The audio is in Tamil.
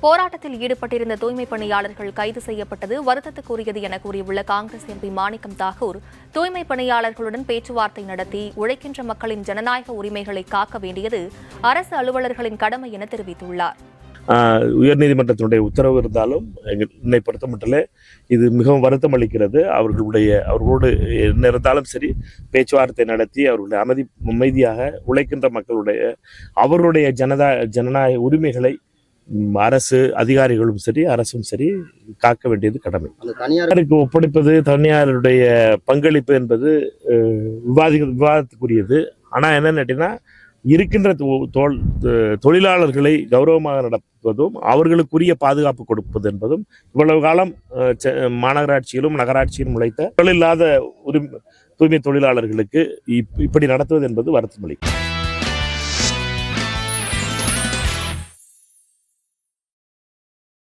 போராட்டத்தில் ஈடுபட்டிருந்த தூய்மை பணியாளர்கள் கைது செய்யப்பட்டது வருத்தத்துக்குரியது என கூறியுள்ள காங்கிரஸ் எம்பி மாணிக்கம் தாக்கூர், தூய்மை பணியாளர்களுடன் பேச்சுவார்த்தை நடத்தி உழைக்கின்ற மக்களின் ஜனநாயக உரிமைகளை காக்க வேண்டியது அரசு அலுவலர்களின் கடமை என தெரிவித்துள்ளார். உயர்நீதிமன்றத்தினுடைய உத்தரவு இருந்தாலும் என்னை பொறுத்த மட்டும் இது மிகவும் வருத்தம் அளிக்கிறது. அவர்களோடு என்ன இருந்தாலும் சரி பேச்சுவார்த்தை நடத்தி அவர்களுடைய அமைதியாக உழைக்கின்ற மக்களுடைய அவர்களுடைய ஜனநாயக உரிமைகளை அரசு அதிகாரிகளும் சரி அரசும் சரி காக்க வேண்டியது கடமை. தனியாருக்கு ஒப்படைப்பது, தனியாருடைய பங்களிப்பு என்பது விவாதத்துக்குரியது. ஆனால் என்னன்னு கேட்டீங்கன்னா, இருக்கின்ற தொழிலாளர்களை கௌரவமாக நடப்பதும் அவர்களுக்குரிய பாதுகாப்பு கொடுப்பது என்பதும் இவ்வளவு காலம் மாநகராட்சியிலும் நகராட்சியிலும் உழைத்த தொழிலில்லாத தூய்மை தொழிலாளர்களுக்கு இப்படி நடத்துவது என்பது வருத்தமளிக்கும்.